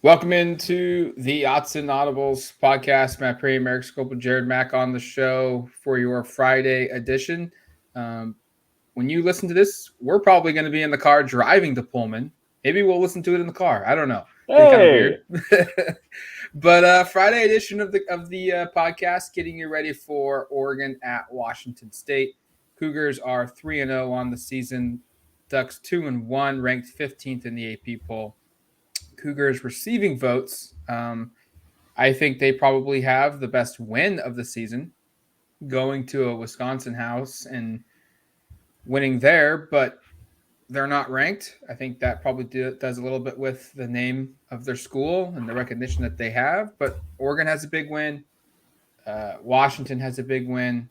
Welcome into the Odds and Audibles podcast. Matt Prehm, Erik Skopil, Jared Mack on the show for your Friday edition. When you listen to this, we're probably going to be in the car driving to Pullman. Maybe we'll listen to it in the car. I don't know. Be kind of weird. Hey, But Friday edition of the podcast, getting you ready for Oregon at Washington State. Cougars are 3-0 on the season. Ducks 2-1, ranked 15th in the AP poll. Cougars receiving votes. I think they probably have the best win of the season, going to a Wisconsin house and winning there, but they're not ranked. I think that probably does a little bit with the name of their school and the recognition that they have. But Oregon has a big win. Washington has a big win.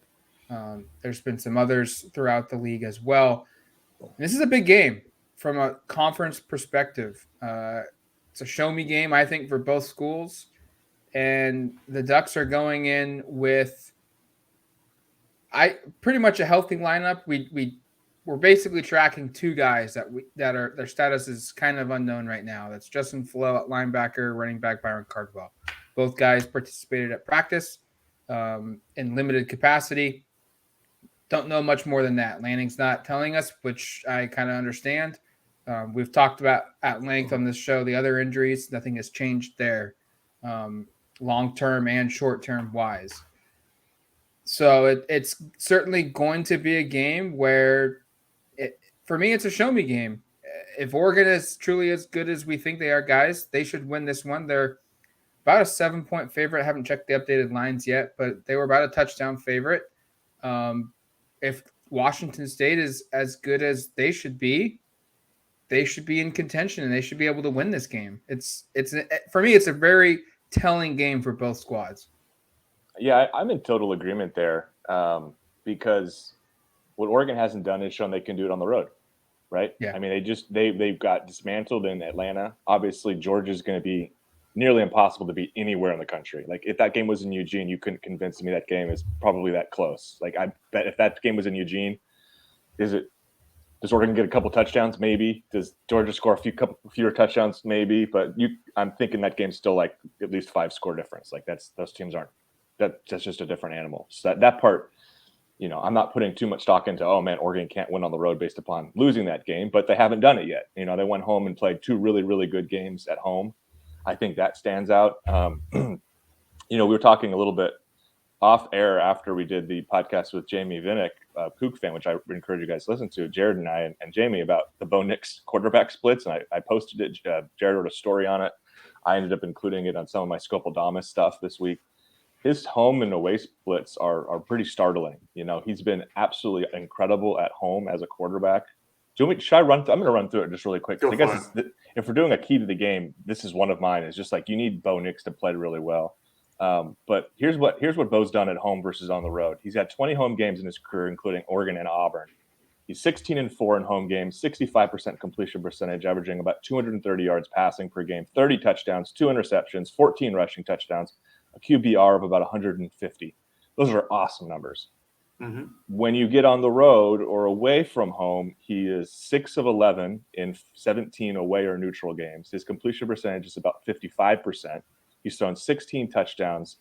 There's been some others throughout the league as well. And this is a big game from a conference perspective. It's a show me game, I think, for both schools. And the Ducks are going in with pretty much a healthy lineup. We're basically tracking two guys that are their status is kind of unknown right now. That's Justin Flo at linebacker, running back Byron Cardwell. Both guys participated at practice in limited capacity. Don't know much more than that. Lanning's not telling us, which I kind of understand. We've talked about at length on this show the other injuries. Nothing has changed there, long term and short term wise. So it's certainly going to be a game where, for me, it's a show me game. If Oregon is truly as good as we think they are, guys, they should win this one. They're about a 7-point favorite. I haven't checked the updated lines yet, but they were about a touchdown favorite. If Washington State is as good as they should be in contention and they should be able to win this game. For me, it's a very telling game for both squads. yeah, I'm in total agreement there because what Oregon hasn't done is shown they can do it on the road, right? Yeah. I mean, they've got dismantled in Atlanta. Obviously, Georgia's going to be nearly impossible to beat anywhere in the country. Like if that game was in Eugene, you couldn't convince me that game is probably that close. Like I bet if that game was in Eugene, does Oregon get a couple touchdowns? Maybe. Does Georgia score couple fewer touchdowns? Maybe. But I'm thinking that game's still like at least 5 score difference. Like those teams aren't. That's just a different animal. So that part, I'm not putting too much stock into. Oh man, Oregon can't win on the road based upon losing that game. But they haven't done it yet. They went home and played 2 really really good games at home. I think that stands out. We were talking a little bit off air after we did the podcast with Jamie Vinnick, Kook fan, which I encourage you guys to listen to, Jared and I and Jamie, about the Bo Nix quarterback splits. And I posted it. Jared wrote a story on it. I ended up including it on some of my Skopil stuff this week. His home and away splits are pretty startling. He's been absolutely incredible at home as a quarterback. Should I run? I'm going to run through it just really quick. I guess if we're doing a key to the game, this is one of mine. It's just like you need Bo Nix to play really well. But here's what Bo's done at home versus on the road. He's had 20 home games in his career, including Oregon and Auburn. He's 16-4 in home games, 65% completion percentage, averaging about 230 yards passing per game, 30 touchdowns, 2 interceptions, 14 rushing touchdowns, a QBR of about 150. Those are awesome numbers. Mm-hmm. When you get on the road or away from home, he is 6 of 11 in 17 away or neutral games. His completion percentage is about 55%. He's thrown 16 touchdowns,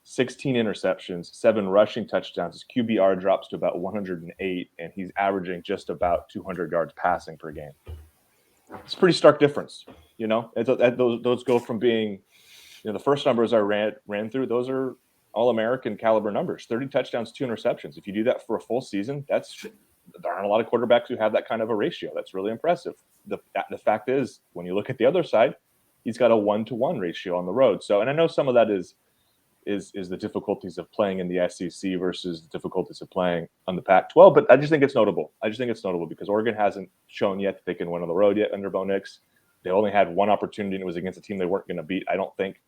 16 interceptions, 7 rushing touchdowns. His QBR drops to about 108, and he's averaging just about 200 yards passing per game. It's a pretty stark difference. Those go from being, the first numbers I ran through, those are All-American caliber numbers, 30 touchdowns, 2 interceptions. If you do that for a full season, there aren't a lot of quarterbacks who have that kind of a ratio. That's really impressive. The fact is, when you look at the other side, he's got a 1-to-1 ratio on the road. So, and I know some of that is the difficulties of playing in the SEC versus the difficulties of playing on the Pac-12. But I just think it's notable. Because Oregon hasn't shown yet that they can win on the road yet under Bo Nix. They only had one opportunity, and it was against a team they weren't going to beat, I don't think.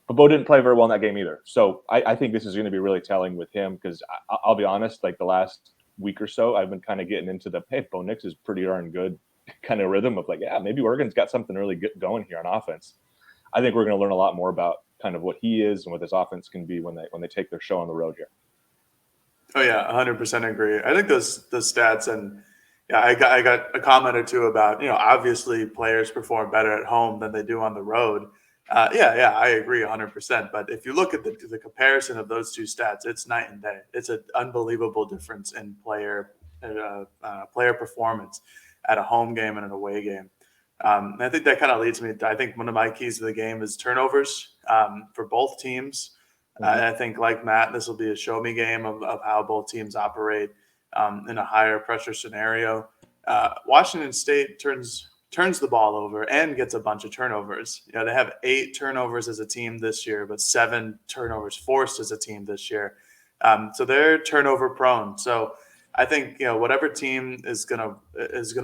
But Bo didn't play very well in that game either. So I think this is going to be really telling with him because I'll be honest, like the last week or so, I've been kind of getting into hey, Bo Nix is pretty darn good kind of rhythm of like, yeah, maybe Oregon's got something really good going here on offense. I think we're going to learn a lot more about kind of what he is and what his offense can be when they take their show on the road here. Oh yeah, 100% agree. I think those stats, and yeah, I got a comment or two about, obviously players perform better at home than they do on the road. Yeah, I agree 100%. But if you look at the comparison of those two stats, it's night and day. It's an unbelievable difference in player performance at a home game and an away game. And I think that kind of leads me to, I think one of my keys to the game is turnovers for both teams. I think, like Matt, this will be a show me game of how both teams operate in a higher pressure scenario. Washington State turns the ball over and gets a bunch of turnovers. You know, they have 8 turnovers as a team this year, but 7 turnovers forced as a team this year. So they're turnover prone. So I think, you know, whatever team is gonna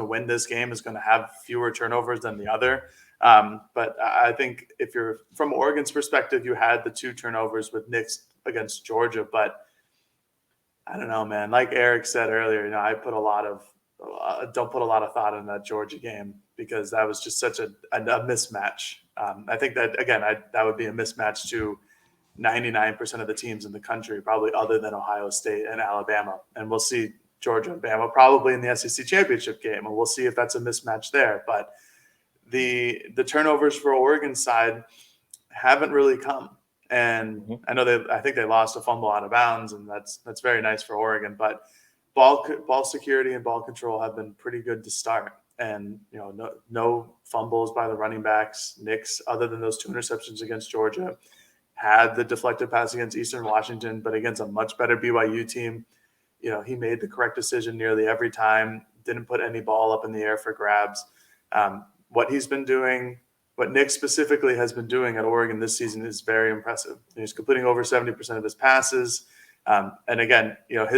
win this game is gonna have fewer turnovers than the other. But I think if you're from Oregon's perspective, you had the 2 turnovers with Nick's against Georgia, but I don't know, man. Like Erik said earlier, you know, I put don't put a lot of thought in that Georgia game because that was just such a mismatch. I think that again, that would be a mismatch to 99% of the teams in the country, probably other than Ohio State and Alabama. And we'll see Georgia and Bama probably in the SEC championship game, and we'll see if that's a mismatch there. But the turnovers for Oregon's side haven't really come. And I know I think they lost a fumble out of bounds, and that's very nice for Oregon. But ball security and ball control have been pretty good to start. And you know, no fumbles by the running backs. Nick's, other than those 2 interceptions against Georgia, had the deflected pass against Eastern Washington, but against a much better BYU team, you know, he made the correct decision nearly every time. Didn't put any ball up in the air for grabs. What he's been doing, what Nick specifically has been doing at Oregon this season is very impressive. He's completing over 70% of his passes. And again, you know,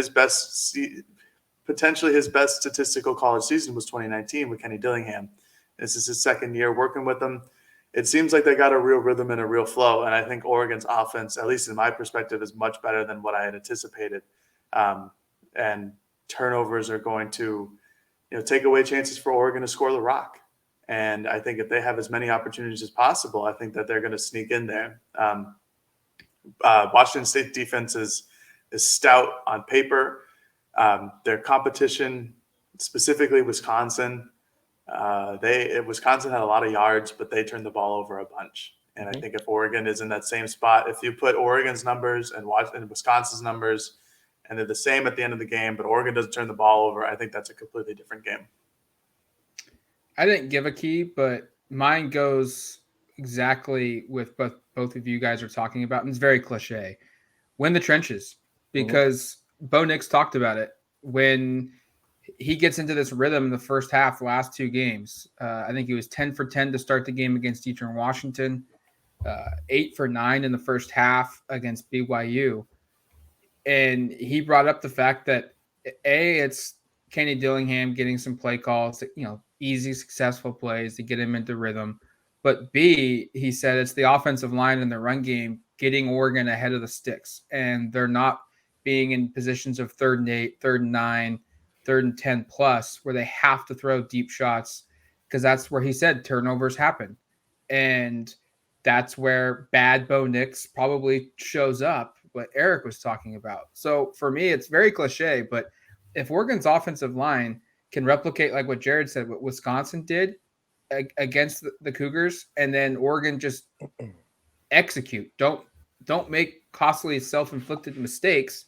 potentially his best statistical college season was 2019 with Kenny Dillingham. This is his second year working with him. It seems like they got a real rhythm and a real flow. And I think Oregon's offense, at least in my perspective, is much better than what I had anticipated. And turnovers are going to, you know, take away chances for Oregon to score the rock. And I think if they have as many opportunities as possible, I think that they're going to sneak in there. Washington State defense is stout on paper. Their competition, specifically Wisconsin, Wisconsin had a lot of yards, but they turned the ball over a bunch. And I think if Oregon is in that same spot, if you put Oregon's numbers and Wisconsin's numbers, and they're the same at the end of the game, but Oregon doesn't turn the ball over, I think that's a completely different game. I didn't give a key, but mine goes exactly with both of you guys are talking about, and it's very cliche. Win the trenches, because Bo Nix talked about it. When he gets into this rhythm in the first half, the last 2 games, I think he was 10 for 10 to start the game against Eastern Washington, 8 for 9 in the first half against BYU. And he brought up the fact that it's Kenny Dillingham getting some play calls, you know, easy, successful plays to get him into rhythm. But B, he said it's the offensive line and the run game getting Oregon ahead of the sticks. And they're not being in positions of 3rd and 8, 3rd and 9, 3rd and 10 plus, where they have to throw deep shots, because that's where he said turnovers happen. And that's where bad Bo Nix probably shows up, what Erik was talking about. So for me, it's very cliche, but if Oregon's offensive line can replicate, like what Jared said, what Wisconsin did against the Cougars, and then Oregon just execute, don't make costly self-inflicted mistakes,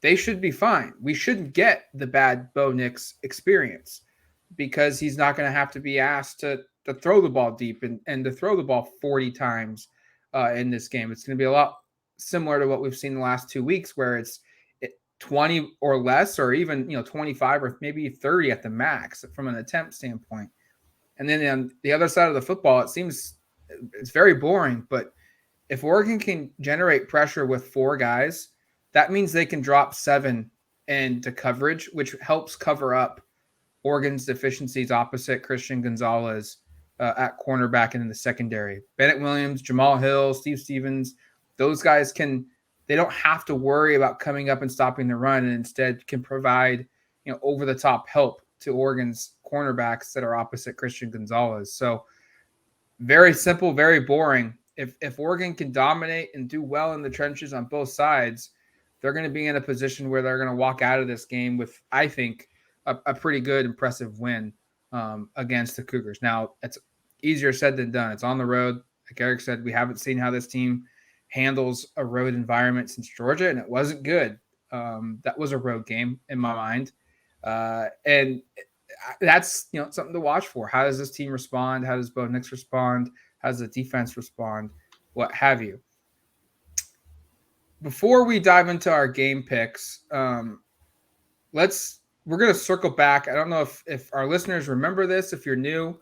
they should be fine. We shouldn't get the bad Bo Nix experience, because he's not going to have to be asked to throw the ball deep and to throw the ball 40 times in this game. It's going to be a lot similar to what we've seen the last 2 weeks, where it's 20 or less, or even, you know, 25 or maybe 30 at the max from an attempt standpoint. And then on the other side of the football, it seems it's very boring. But if Oregon can generate pressure with 4 guys, that means they can drop 7 into coverage, which helps cover up Oregon's deficiencies opposite Christian Gonzalez at cornerback and in the secondary. Bennett Williams, Jamal Hill, Steve Stevens, those guys they don't have to worry about coming up and stopping the run, and instead can provide, you know, over the top help to Oregon's cornerbacks that are opposite Christian Gonzalez. So very simple, very boring. If Oregon can dominate and do well in the trenches on both sides, they're going to be in a position where they're going to walk out of this game with, I think, a pretty good, impressive win against the Cougars. Now, it's easier said than done. It's on the road Like Erik said, we haven't seen how this team handles a road environment since Georgia, and it wasn't good. That was a road game in my mind. And that's something to watch for. How does this team respond? How does Bo Nix respond? How does the defense respond? What have you? Before we dive into our game picks, we're going to circle back. I don't know if our listeners remember this. If you're new,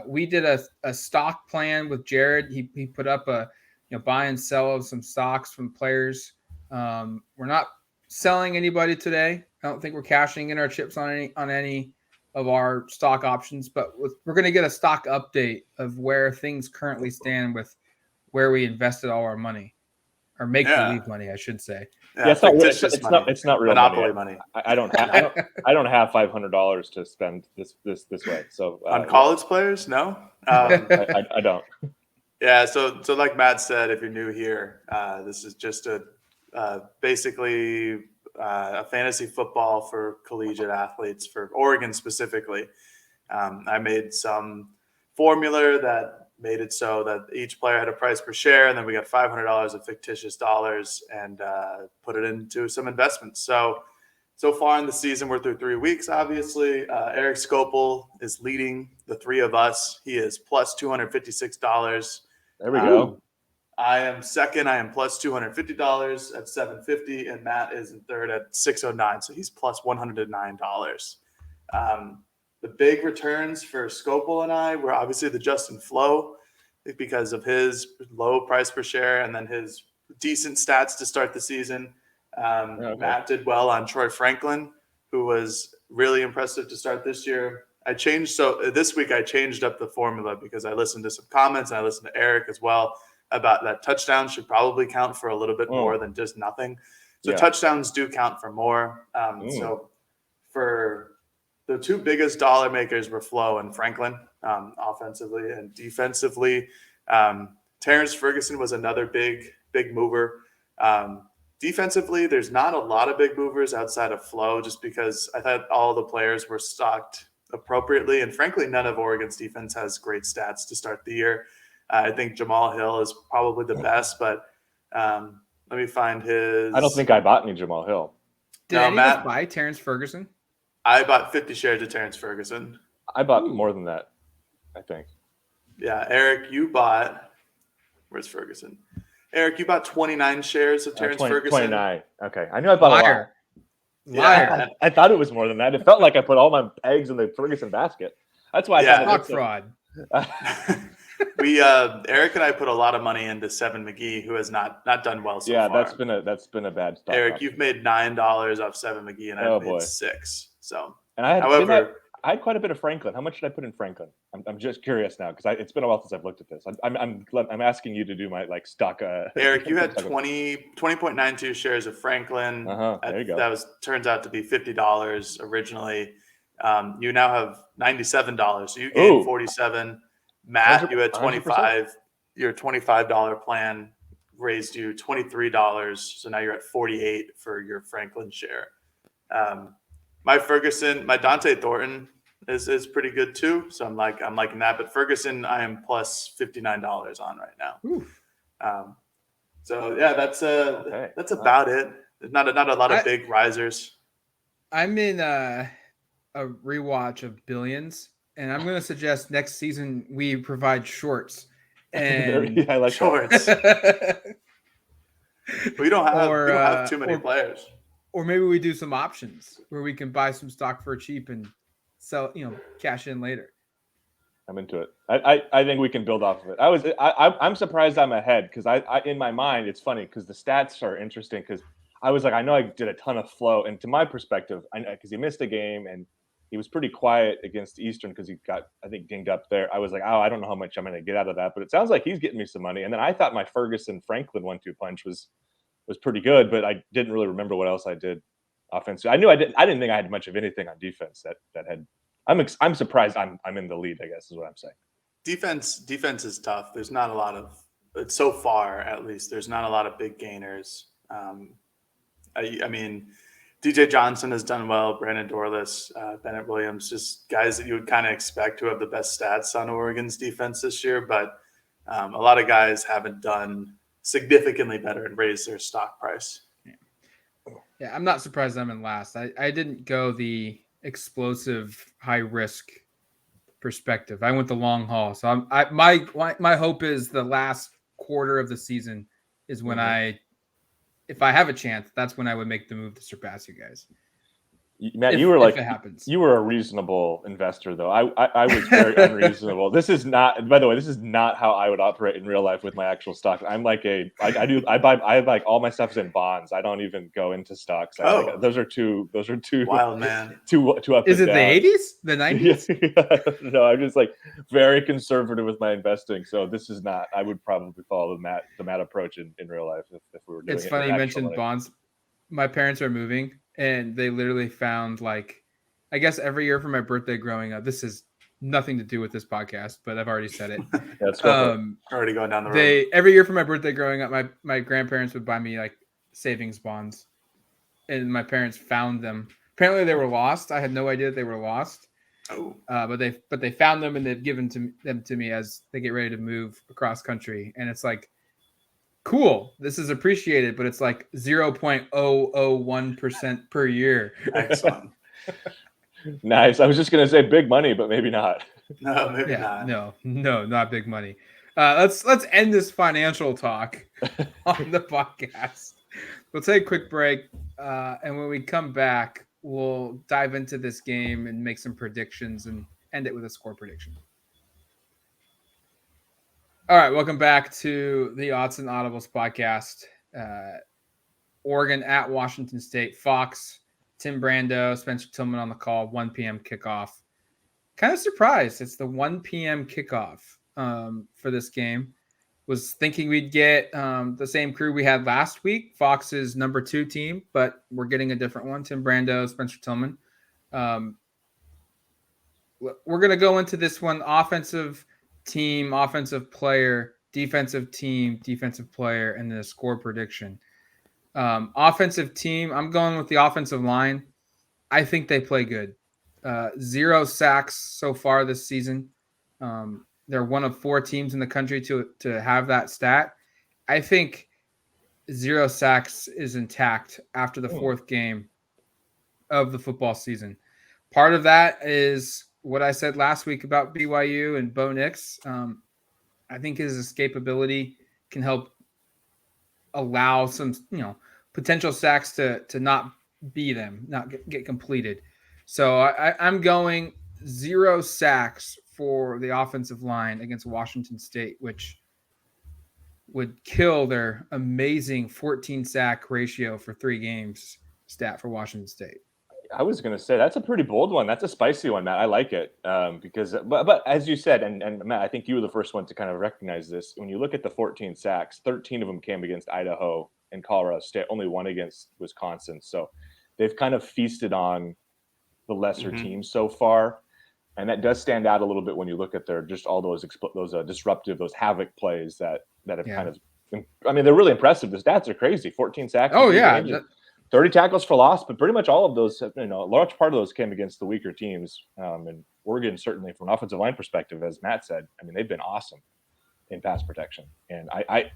we did a stock plan with Jared. He put up a buy and sell of some stocks from players. We're not selling anybody today. I don't think we're cashing in our chips on any of our stock options, but we're going to get a stock update of where things currently stand with where we invested all our money, or make believe money, I should say. Yeah, it's not real monopoly money. I don't have $500 to spend this way. So on college players, no, I don't. Yeah, so like Matt said, if you're new here, this is just basically a fantasy football for collegiate athletes for Oregon specifically. I made some formula that made it so that each player had a price per share, and then we got $500 of fictitious dollars and put it into some investments. So far in the season, we're through 3 weeks, obviously. Erik Skopil is leading the three of us. He is plus $256. There we go. I am second. I am plus $250 at $750, and Matt is in third at $609. So he's plus $109. The big returns for Skopil and I were obviously the Justin Flo because of his low price per share and then his decent stats to start the season. Matt did well on Troy Franklin, who was really impressive to start this year. This week I changed up the formula because I listened to some comments and I listened to Erik as well about that touchdown should probably count for a little bit more than just nothing. So touchdowns do count for more. So for the two biggest dollar makers were Flo and Franklin, offensively and defensively. Terrence Ferguson was another big mover. Defensively, there's not a lot of big movers outside of Flo, just because I thought all the players were stocked appropriately. And frankly, none of Oregon's defense has great stats to start the year. I think Jamal Hill is probably the best, but let me find his. I don't think I bought any Jamal Hill. Did any of us buy Terrence Ferguson? I bought 50 shares of Terrence Ferguson. I bought more than that, I think. Yeah, Erik, you bought – where's Ferguson? Erik, you bought 29 shares of Terrence Ferguson. 29. Okay. I knew I bought a lot. Liar. I thought it was more than that. It felt like I put all my eggs in the Ferguson basket. That's why I thought fraud. Erik and I put a lot of money into Seven McGee, who has not done well so far. Yeah, that's been a bad start. Erik, you've made $9 off Seven McGee, and I've made $6. So, and I had quite a bit of Franklin. How much did I put in Franklin? I'm just curious now because it's been a while since I've looked at this. I'm asking you to do my stock. Erik, you had 20.92 shares of Franklin. There you go. That turns out to be $50 originally. You now have $97, so you gained 47. Matt, you had 25. Your $25 plan raised you $23, so now you're at 48 for your Franklin share. My Dante Thornton is pretty good too, so I'm liking that. But Ferguson, I am plus $59 on right now. So yeah, that's about it. There's not a lot of big risers. I'm in a rewatch of Billions, and I'm going to suggest next season we provide shorts. And I like shorts. we don't have too many players. Or maybe we do some options where we can buy some stock for cheap and sell, cash in later. I'm into it. I think we can build off of it. I'm surprised I'm ahead because I in my mind it's funny because the stats are interesting because I was like I know I did a ton of flow and to my perspective because he missed a game and he was pretty quiet against Eastern because he got I think dinged up there. I was like I don't know how much I'm going to get out of that, but it sounds like he's getting me some money. And then I thought my Ferguson Franklin 1-2 punch was pretty good, but I didn't really remember what else I did offensively. I knew I didn't think I had much of anything on defense that had. I'm surprised I'm in the lead, I guess is what I'm saying. Defense is tough. There's not a lot of so far at least. There's not a lot of big gainers. I mean, DJ Johnson has done well. Brandon Dorless, Bennett Williams, just guys that you would kind of expect to have the best stats on Oregon's defense this year. But A lot of guys haven't done significantly better and raised their stock price. Yeah, I'm not surprised I'm in last. I didn't go the explosive high risk perspective. I went the long haul. So my hope is the last quarter of the season is when if I have a chance, that's when I would make the move to surpass you guys. Matt, if it happens. You were a reasonable investor, though. I was very unreasonable. This is not, by the way, this is not how I would operate in real life with my actual stock. I'm like I like all my stuff's in bonds. I don't even go into stocks. Those are two wild, man. Two up. Is and it down. the 80s, the 90s? No, I'm just like very conservative with my investing. So this is not. I would probably follow the Matt approach in real life if we were doing it. It's funny you mentioned bonds. My parents are moving, and they literally found, like, I guess every year for my birthday growing up, this is nothing to do with this podcast, but I've already said it. Let's go. Already going down the road. Every year for my birthday growing up, my grandparents would buy me like savings bonds, and my parents found them. Apparently they were lost. I had no idea they were lost. Oh. But they found them, and they've given them to me as they get ready to move across country. And it's like, cool, this is appreciated, but it's like 0.001% per year. Excellent. Nice. I was just gonna say big money, but maybe not. No, maybe not. No, not big money. Let's end this financial talk on the podcast. We'll take a quick break, and when we come back, we'll dive into this game and make some predictions and end it with a score prediction. All right, welcome back to the Odds and Audibles podcast. Oregon at Washington State. Fox, Tim Brando, Spencer Tillman on the call, 1 p.m. kickoff. Kind of surprised it's the 1 p.m. kickoff for this game. Was thinking we'd get the same crew we had last week, Fox's number 2 team, but we're getting a different one, Tim Brando, Spencer Tillman. We're going to go into this one offensive team, offensive player, defensive team, defensive player, and then a score prediction. Offensive team, I'm going with the offensive line. I think they play good. 0 sacks so far this season. They're one of 4 teams in the country to have that stat. I think 0 sacks is intact after the 4th game of the football season. Part of that is what I said last week about BYU and Bo Nix. I think his escapability can help allow some, potential sacks to not be them, not get completed. So I'm going 0 sacks for the offensive line against Washington State, which would kill their amazing 14 sack ratio for 3 games stat for Washington State. I was going to say that's a pretty bold one. That's a spicy one, Matt. I like it because, but as you said, and Matt, I think you were the first one to kind of recognize this. When you look at the 14 sacks, 13 of them came against Idaho and Colorado State, only 1 against Wisconsin. So they've kind of feasted on the lesser teams so far. And that does stand out a little bit when you look at their just all those disruptive, those havoc plays that have kind of. I mean, they're really impressive. The stats are crazy. 14 sacks. Oh yeah. 30 tackles for loss, but pretty much all of those, a large part of those came against the weaker teams. And Oregon, certainly from an offensive line perspective, as Matt said, I mean, they've been awesome in pass protection. And I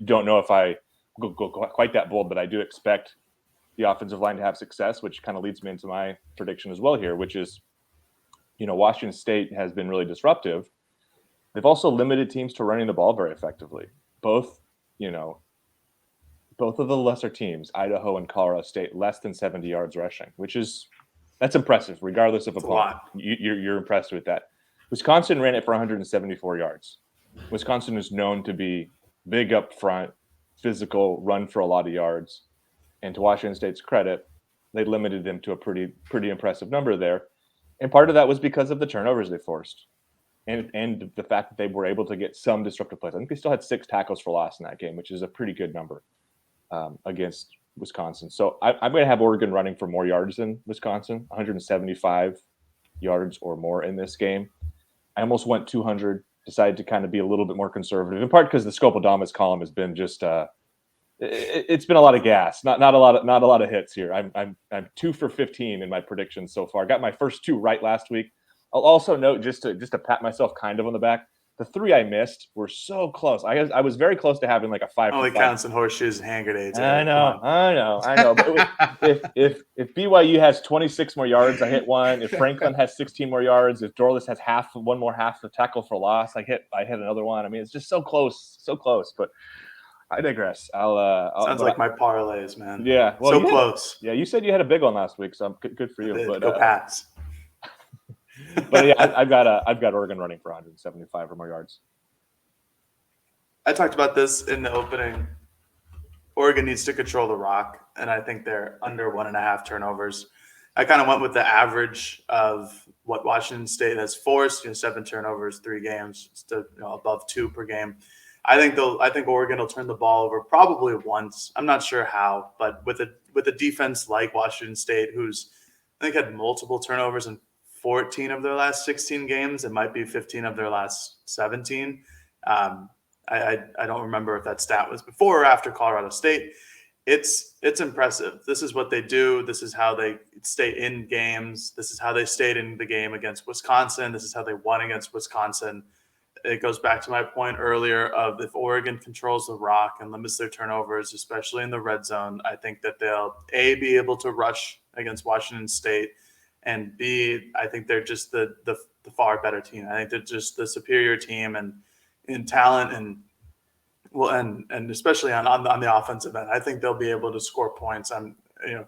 don't know if I go quite that bold, but I do expect the offensive line to have success, which kind of leads me into my prediction as well here, which is, Washington State has been really disruptive. They've also limited teams to running the ball very effectively. Both of the lesser teams, Idaho and Colorado State, less than 70 yards rushing, that's impressive, regardless of opponent. You're impressed with that. Wisconsin ran it for 174 yards. Wisconsin is known to be big up front, physical, run for a lot of yards. And to Washington State's credit, they limited them to a pretty impressive number there. And part of that was because of the turnovers they forced. And the fact that they were able to get some disruptive plays. I think they still had 6 tackles for loss in that game, which is a pretty good number against Wisconsin. So I'm going to have Oregon running for more yards than Wisconsin, 175 yards or more in this game. I almost went 200, decided to kind of be a little bit more conservative, in part because the Skopil column has been just it's been a lot of gas, not a lot of hits here. I'm 2 for 15 in my predictions so far. Got my first 2 right last week. I'll also note just to pat myself kind of on the back, The 3 I missed were so close. I was very close to having like a 5 Only for 5. counts in horseshoes and hand grenades. I know. But if BYU has 26 more yards, I hit one. If Franklin has 16 more yards, if Dorless has one more half the tackle for loss, I hit another one. I mean, it's just so close. But I digress. Sounds like my parlays, man. Yeah, well, so close. You said you had a big one last week, so good for you. But go Pats. But yeah, I've got Oregon running for 175 or more yards. I talked about this in the opening. Oregon needs to control the rock, and I think they're under 1.5 turnovers. I kind of went with the average of what Washington State has forced, 7 turnovers, 3 games, to above 2 per game. I think Oregon will turn the ball over probably once. I'm not sure how, but with a defense like Washington State, who's I think had multiple turnovers in 14 of their last 16 games, it might be 15 of their last 17. I don't remember if that stat was before or after Colorado State. It's impressive. This is what they do. This is how they stay in games. This is how they stayed in the game against Wisconsin. This is how they won against Wisconsin. It goes back to my point earlier of if Oregon controls the rock and limits their turnovers, especially in the red zone, I think that they'll be able to rush against Washington State, and B, I think they're just the far better team. I think they're just the superior team and in talent and especially on the offensive end. I think they'll be able to score points.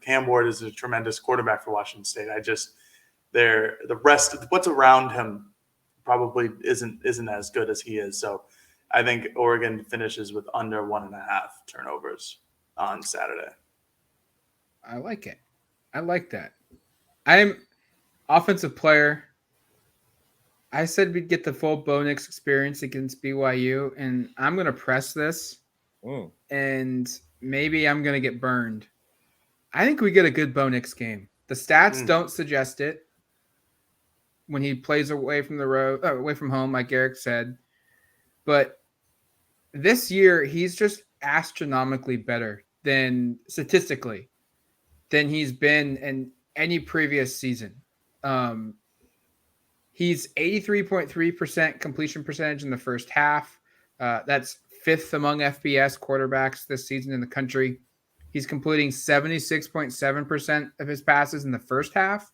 Cam Ward is a tremendous quarterback for Washington State. The rest of what's around him probably isn't as good as he is. So I think Oregon finishes with under 1.5 turnovers on Saturday. I like it. I like that. I'm offensive player. I said we'd get the full Bo Nix experience against BYU, and I'm going to press this, and maybe I'm going to get burned. I think we get a good Bo Nix game. The stats don't suggest it when he plays away from away from home, like Erik said. But this year, he's just astronomically better statistically than he's been in any previous season. He's 83.3% completion percentage in the first half. That's 5th among FBS quarterbacks this season in the country. He's completing 76.7% of his passes in the first half,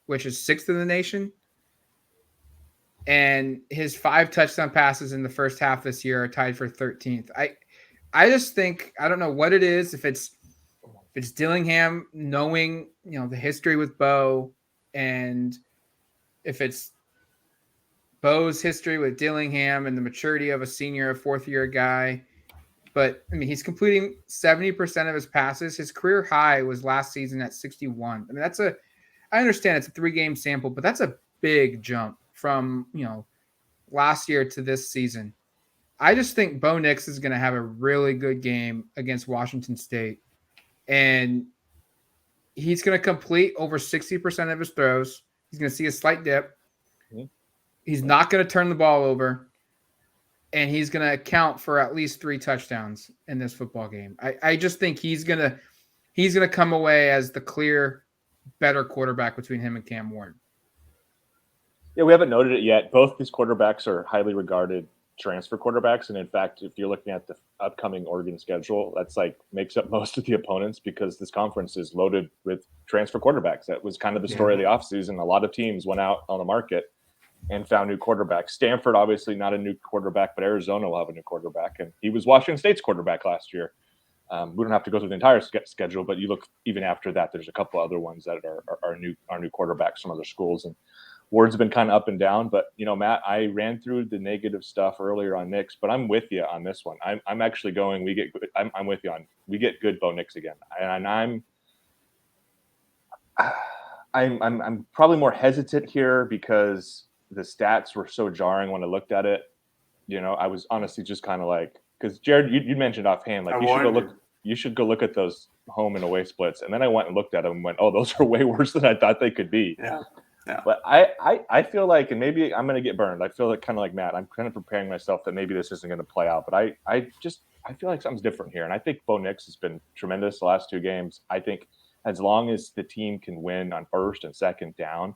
which is 6th in the nation. And his 5 touchdown passes in the first half this year are tied for 13th. I just think, I don't know what it is, if it's Dillingham knowing, the history with Bo, and if it's Bo's history with Dillingham and the maturity of a senior, a fourth-year guy. But, he's completing 70% of his passes. His career high was last season at 61. I understand it's a 3-game sample, but that's a big jump from, last year to this season. I just think Bo Nix is going to have a really good game against Washington State. And he's going to complete over 60% of his throws. He's going to see a slight dip. He's not going to turn the ball over. And he's going to account for at least 3 touchdowns in this football game. I just think he's going to come away as the clear better quarterback between him and Cam Ward. Yeah, we haven't noted it yet. Both these quarterbacks are highly regarded transfer quarterbacks. And in fact, if you're looking at the upcoming Oregon schedule, that's makes up most of the opponents, because this conference is loaded with transfer quarterbacks. That was kind of the story of the offseason. A lot of teams went out on the market and found new quarterbacks. Stanford, obviously not a new quarterback, but Arizona will have a new quarterback. And he was Washington State's quarterback last year. We don't have to go through the entire schedule, but you look even after that, there's a couple other ones that are new quarterbacks from other schools. And Ward's been kind of up and down, but Matt, I ran through the negative stuff earlier on Nix, but I'm with you on this one. I'm actually going. I'm with you on. We get good Bo Nix again, and I'm probably more hesitant here because the stats were so jarring when I looked at it. I was honestly just kind of because Jared, you mentioned offhand, you should go look at those home and away splits, and then I went and looked at them and went, oh, those are way worse than I thought they could be. Yeah. Yeah. But I feel like, and maybe I'm going to get burned. I feel kind of like Matt. I'm kind of preparing myself that maybe this isn't going to play out. But I feel like something's different here. And I think Bo Nix has been tremendous the last 2 games. I think as long as the team can win on first and second down,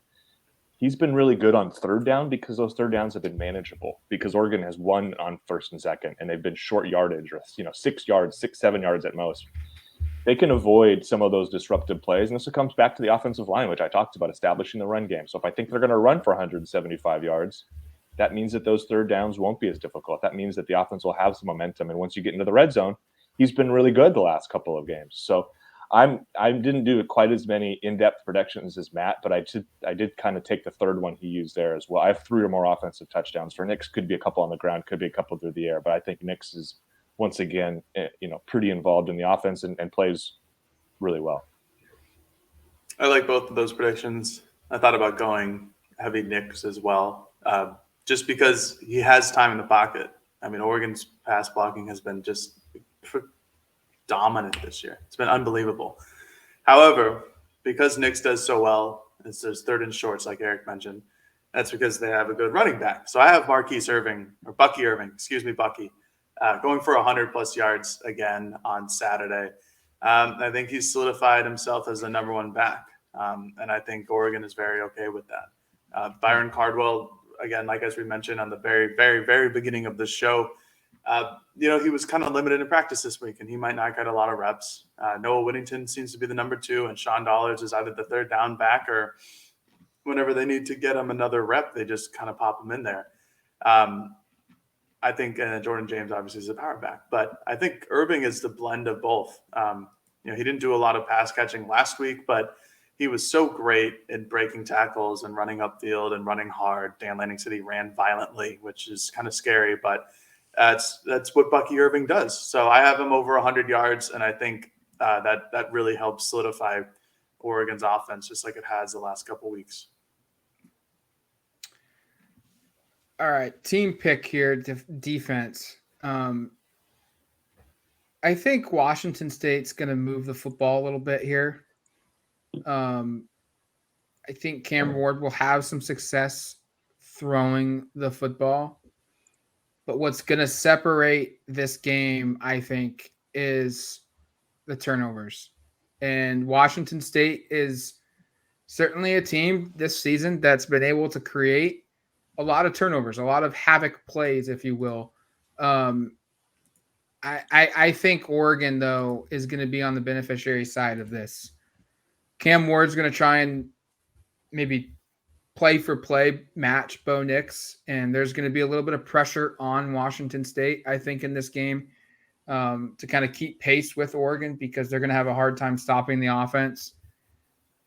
he's been really good on third down because those third downs have been manageable because Oregon has won on first and second, and they've been short yardage or 6 yards, 7 yards at most. They can avoid some of those disruptive plays. And this comes back to the offensive line, which I talked about, establishing the run game. So if I think they're going to run for 175 yards, that means that those third downs won't be as difficult. That means that the offense will have some momentum. And once you get into the red zone, he's been really good the last couple of games. So I didn't do quite as many in-depth predictions as Matt, but I did kind of take the third one he used there as well. I have 3 or more offensive touchdowns for Nix. Could be a couple on the ground, could be a couple through the air, but I think Nix is once again, pretty involved in the offense and plays really well. I like both of those predictions. I thought about going heavy Nix as well, just because he has time in the pocket. I mean, Oregon's pass blocking has been just dominant this year. It's been unbelievable. However, because Nix does so well, there's third and shorts, like Erik mentioned. That's because they have a good running back. So I have Bucky Irving, going for 100+ yards again on Saturday. I think he's solidified himself as the number 1 back. And I think Oregon is very okay with that. Byron Cardwell, again, like as we mentioned on the very, very, very beginning of the show, he was kind of limited in practice this week, and he might not get a lot of reps. Noah Whittington seems to be the number 2, and Sean Dollars is either the third down back or whenever they need to get him another rep, they just kind of pop him in there. I think Jordan James obviously is a power back, but I think Irving is the blend of both. He didn't do a lot of pass catching last week, but he was so great in breaking tackles and running upfield and running hard. Dan Lanning said he ran violently, which is kind of scary, but that's what Bucky Irving does. So I have him over 100 yards, and I think that really helps solidify Oregon's offense, just like it has the last couple weeks. All right, team pick here, defense. I think Washington State's going to move the football a little bit here. I think Cam Ward will have some success throwing the football. But what's going to separate this game, I think, is the turnovers. And Washington State is certainly a team this season that's been able to create a lot of turnovers, a lot of havoc plays, if you will. I think Oregon, though, is going to be on the beneficiary side of this. Cam Ward's going to try and maybe play-for-play match Bo Nix, and there's going to be a little bit of pressure on Washington State, I think, in this game to kind of keep pace with Oregon because they're going to have a hard time stopping the offense.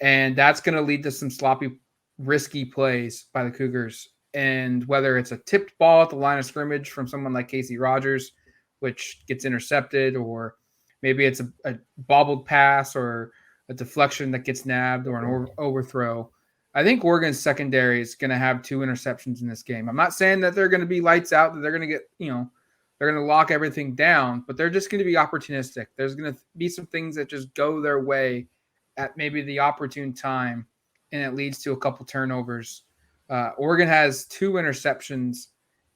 And that's going to lead to some sloppy, risky plays by the Cougars. And whether it's a tipped ball at the line of scrimmage from someone like Casey Rogers, which gets intercepted, or maybe it's a bobbled pass or a deflection that gets nabbed or an overthrow. I think Oregon's secondary is going to have 2 interceptions in this game. I'm not saying that they're going to be lights out, that they're going to get, they're going to lock everything down, but they're just going to be opportunistic. There's going to be some things that just go their way at maybe the opportune time, and it leads to a couple turnovers. Oregon has 2 interceptions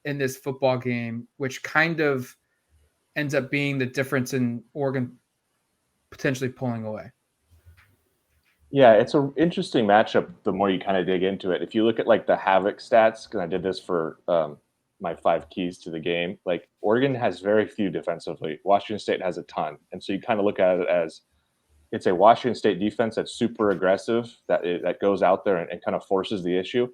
in this football game, which kind of ends up being the difference in Oregon potentially pulling away. Yeah, it's an interesting matchup the more you kind of dig into it. If you look at like the havoc stats, because I did this for my 5 keys to the game, like Oregon has very few defensively. Washington State has a ton. And so you kind of look at it as it's a Washington State defense that's super aggressive, that goes out there and kind of forces the issue.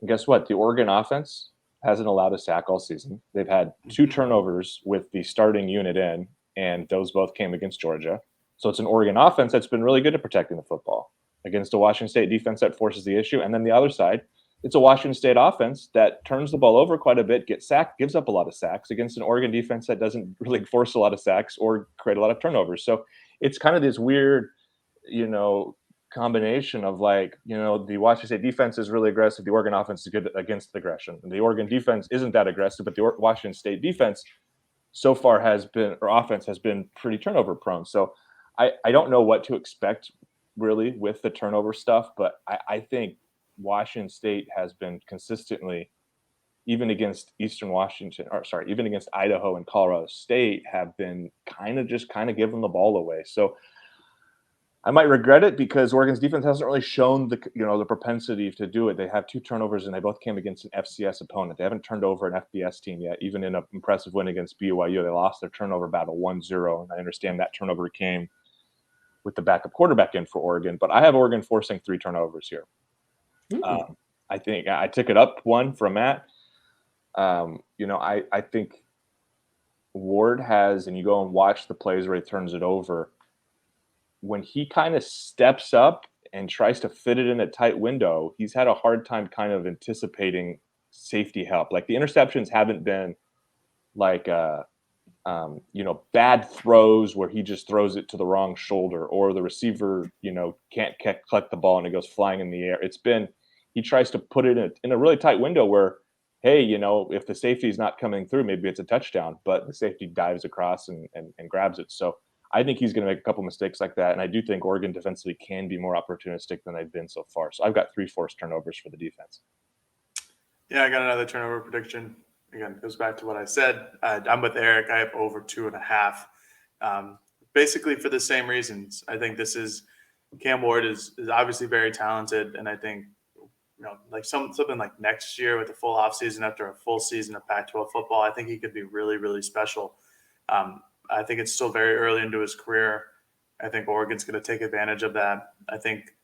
And guess what? The Oregon offense hasn't allowed a sack all season. They've had 2 turnovers with the starting unit in, and those both came against Georgia. So it's an Oregon offense that's been really good at protecting the football against a Washington State defense that forces the issue. And then the other side, it's a Washington State offense that turns the ball over quite a bit, gets sacked, gives up a lot of sacks against an Oregon defense that doesn't really force a lot of sacks or create a lot of turnovers. So it's kind of this weird, combination of the Washington State defense is really aggressive. The Oregon offense is good against aggression. And the Oregon defense isn't that aggressive, but the Washington State defense so far offense has been pretty turnover prone. So I don't know what to expect really with the turnover stuff, but I think Washington State has been consistently, even against even against Idaho and Colorado State, have been kind of giving the ball away. So I might regret it because Oregon's defense hasn't really shown the propensity to do it. They have 2 turnovers, and they both came against an FCS opponent. They haven't turned over an FBS team yet, even in an impressive win against BYU. They lost their turnover battle 1-0, and I understand that turnover came with the backup quarterback in for Oregon. But I have Oregon forcing 3 turnovers here. I think I took it up 1 from Matt. I think Ward has, and you go and watch the plays where he turns it over, when he kind of steps up and tries to fit it in a tight window, he's had a hard time kind of anticipating safety help. Like the interceptions haven't been like, bad throws where he just throws it to the wrong shoulder, or the receiver, can't collect the ball and it goes flying in the air. It's been, he tries to put it in a really tight window where, hey, if the safety is not coming through, maybe it's a touchdown, but the safety dives across and grabs it. So I think he's going to make a couple mistakes like that. And I do think Oregon defensively can be more opportunistic than they've been so far. So I've got 3 forced turnovers for the defense. Yeah, I got another turnover prediction. Again, it goes back to what I said. I'm with Erik. I have over 2.5. Basically for the same reasons. I think Cam Ward is obviously very talented. And I think, like something like next year with a full offseason after a full season of Pac-12 football, I think he could be really, really special. I think it's still very early into his career. I think Oregon's going to take advantage of that. I think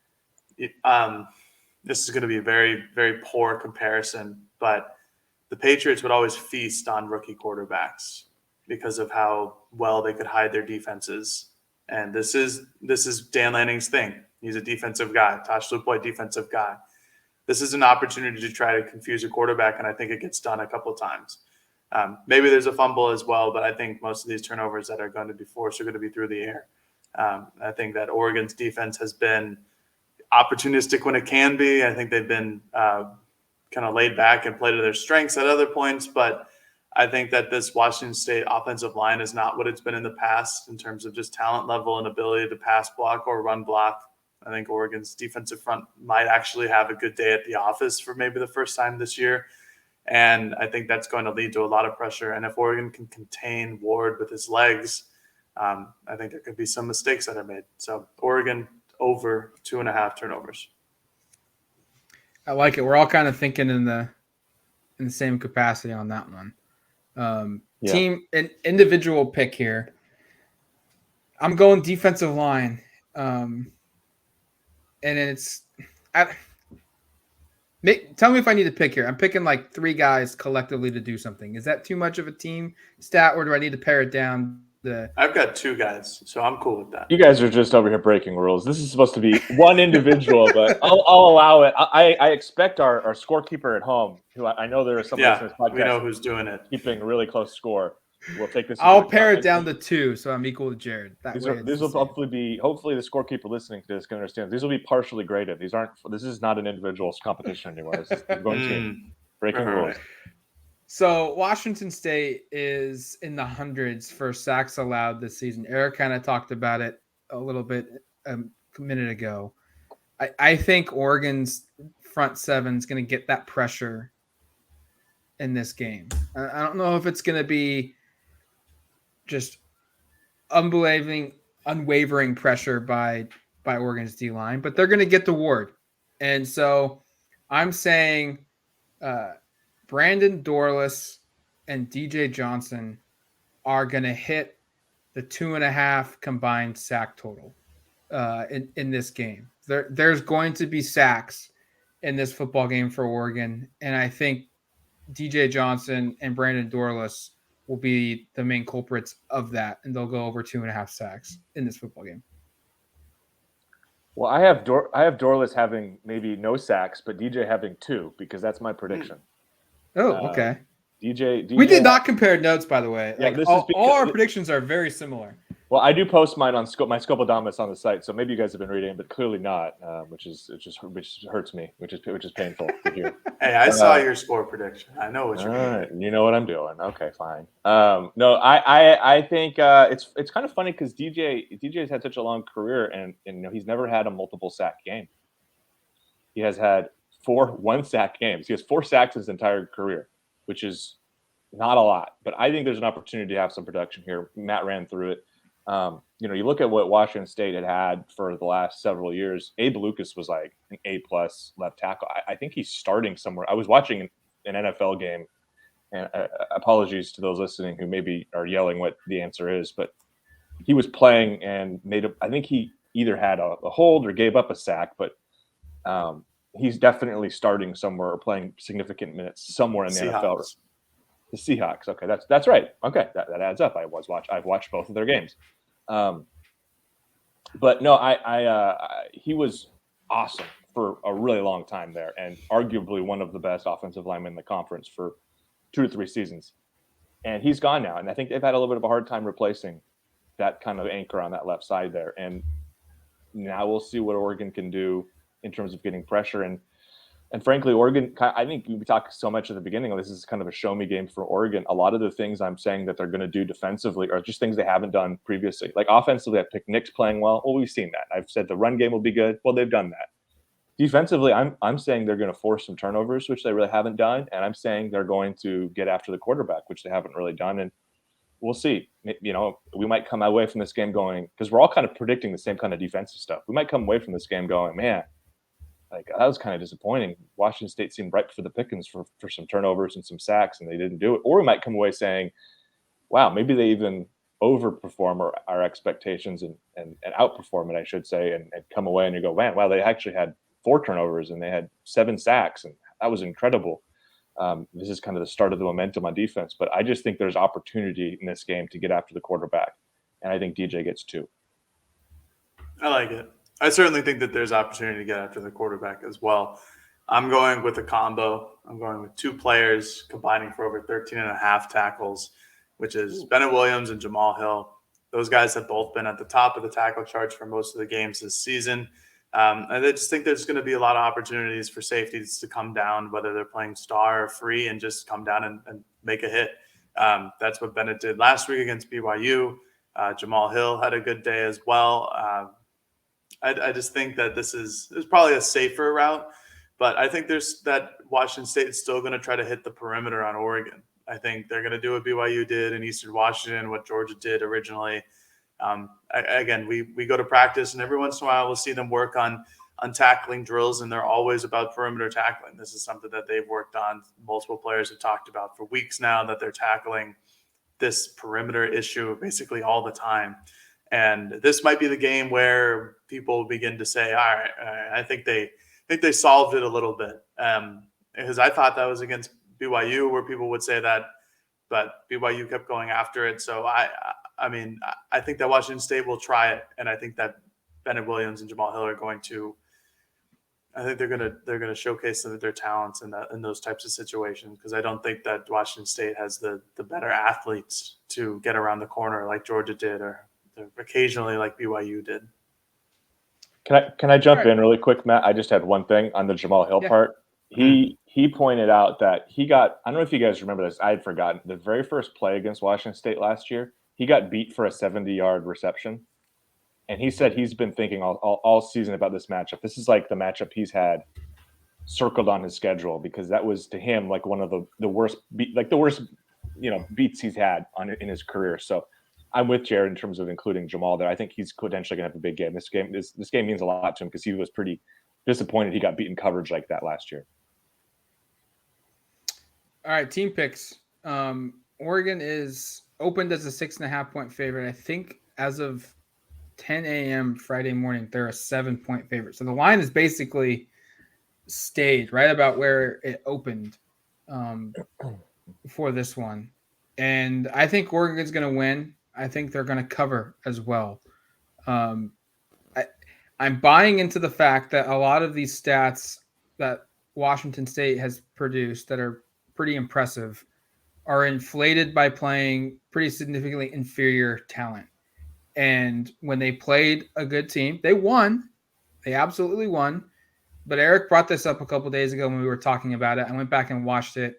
this is going to be a very, very poor comparison, but the Patriots would always feast on rookie quarterbacks because of how well they could hide their defenses. And this is Dan Lanning's thing. He's a defensive guy, Tosh Lupoy defensive guy. This is an opportunity to try to confuse a quarterback, and I think it gets done a couple of times. Maybe there's a fumble as well, but I think most of these turnovers that are going to be forced are going to be through the air. I think that Oregon's defense has been opportunistic when it can be. I think they've been kind of laid back and play to their strengths at other points, but I think that this Washington State offensive line is not what it's been in the past in terms of just talent level and ability to pass block or run block. I think Oregon's defensive front might actually have a good day at the office for maybe the first time this year. And I think that's going to lead to a lot of pressure. And if Oregon can contain Ward with his legs, I think there could be some mistakes that are made. So Oregon over 2.5 turnovers. I like it. We're all kind of thinking in the same capacity on that one. Team and individual pick here. I'm going defensive line. And tell me if I need to pick here. I'm picking like 3 guys collectively to do something. Is that too much of a team stat, or do I need to pare it down? I've got 2 guys, so I'm cool with that. You guys are just over here breaking rules. This is supposed to be one individual, but I'll allow it. I expect our scorekeeper at home, who I know there are some listeners podcast, we know who's doing it, keeping a really close score. We'll take this. I'll pare it down to 2, so I'm equal to Jared. These will hopefully the scorekeeper listening to this can understand. These will be partially graded. This is not an individual competition anymore. This is going team. Breaking rules. So Washington State is in the hundreds for sacks allowed this season. Erik kind of talked about it a little bit a minute ago. I think Oregon's front 7 is going to get that pressure in this game. I don't know if it's going to be just unwavering pressure by Oregon's D-line, but they're going to get the Ward. And so I'm saying Brandon Dorlus and DJ Johnson are going to hit the 2.5 combined sack total in this game. There's going to be sacks in this football game for Oregon, and I think DJ Johnson and Brandon Dorlus will be the main culprits of that, and they'll go over 2.5 sacks in this football game. Well, I have Dorlus having maybe no sacks, but DJ having 2 because that's my prediction. Oh, okay. DJ. We did not compare notes, by the way. Yeah, all our predictions are very similar. Well, I do post mine on my Scopodamus on the site, so maybe you guys have been reading, but clearly not, which hurts me, which is painful to hear. Hey, I saw your score prediction. I know what you're doing. Right, you know what I'm doing. Okay, fine. No, I think it's kind of funny because DJ's had such a long career, and he's never had a multiple sack game. He has had 4 1-sack games. He has 4 sacks his entire career, which is not a lot. But I think there's an opportunity to have some production here. Matt ran through it. You look at what Washington State had for the last several years. Abe Lucas was like an A-plus left tackle. I think he's starting somewhere. I was watching an NFL game, and apologies to those listening who maybe are yelling what the answer is, but he was playing and I think he either had a hold or gave up a sack, but he's definitely starting somewhere or playing significant minutes somewhere in the NFL. The Seahawks. Okay, that's right. Okay, that adds up. I've watched both of their games. But no, he was awesome for a really long time there, and arguably one of the best offensive linemen in the conference for 2 to 3 seasons. And he's gone now, and I think they've had a little bit of a hard time replacing that kind of anchor on that left side there. And now we'll see what Oregon can do in terms of getting pressure. And frankly, Oregon, I think we talked so much at the beginning, this is kind of a show me game for Oregon. A lot of the things I'm saying that they're going to do defensively are just things they haven't done previously. Like offensively, I picked Nick's playing well. Well, we've seen that. I've said the run game will be good. Well, they've done that. Defensively, I'm saying they're going to force some turnovers, which they really haven't done. And I'm saying they're going to get after the quarterback, which they haven't really done. And we'll see. We might come away from this game going, because we're all kind of predicting the same kind of defensive stuff. We might come away from this game going, man, like that was kind of disappointing. Washington State seemed ripe for the pickings for some turnovers and some sacks, and they didn't do it. Or we might come away saying, wow, maybe they even overperform our expectations and outperform it, I should say, and come away and you go, man, wow, they actually had 4 turnovers and they had 7 sacks, and that was incredible. This is kind of the start of the momentum on defense, but I just think there's opportunity in this game to get after the quarterback, and I think DJ gets 2. I like it. I certainly think that there's opportunity to get after the quarterback as well. I'm going with a combo. I'm going with 2 players combining for over 13.5 tackles, which is Bennett Williams and Jamal Hill. Those guys have both been at the top of the tackle charts for most of the games this season. And I just think there's going to be a lot of opportunities for safeties to come down, whether they're playing star or free, and just come down and make a hit. That's what Bennett did last week against BYU. Jamal Hill had a good day as well. I just think that this is probably a safer route, but I think there's that Washington State is still going to try to hit the perimeter on Oregon. I think they're going to do what BYU did in Eastern Washington, what Georgia did originally. Again, we go to practice, and every once in a while we'll see them work on tackling drills, and they're always about perimeter tackling. This is something that they've worked on. Multiple players have talked about for weeks now, that they're tackling this perimeter issue basically all the time. And this might be the game where people begin to say, all right, I think they solved it a little bit. Because I thought that was against BYU where people would say that, but BYU kept going after it. So I think that Washington State will try it. And I think that Bennett Williams and Jamal Hill are going to, I think they're going to showcase their talents in those types of situations, because I don't think that Washington State has the better athletes to get around the corner like Georgia did, or occasionally like BYU did. Can I jump in really quick, Matt? I just had one thing on the Jamal Hill part. He pointed out that he got, I don't know if you guys remember this, I had forgotten, the very first play against Washington State last year, he got beat for a 70-yard reception. And he said he's been thinking all season about this matchup. This is like the matchup he's had circled on his schedule, because that was to him like one of the worst beats he's had in his career. So I'm with Jared in terms of including Jamal there. I think he's potentially going to have a big game. This game means a lot to him, because he was pretty disappointed he got beaten coverage like that last year. All right, team picks. Oregon is opened as a 6.5-point favorite. I think as of 10 a.m. Friday morning, they're a 7-point favorite. So the line is basically stayed right about where it opened for this one. And I think Oregon's going to win. I think they're going to cover as well. I'm buying into the fact that a lot of these stats that Washington State has produced that are pretty impressive are inflated by playing pretty significantly inferior talent. And when they played a good team, they won. They absolutely won. But Erik brought this up a couple of days ago when we were talking about it. I went back and watched it.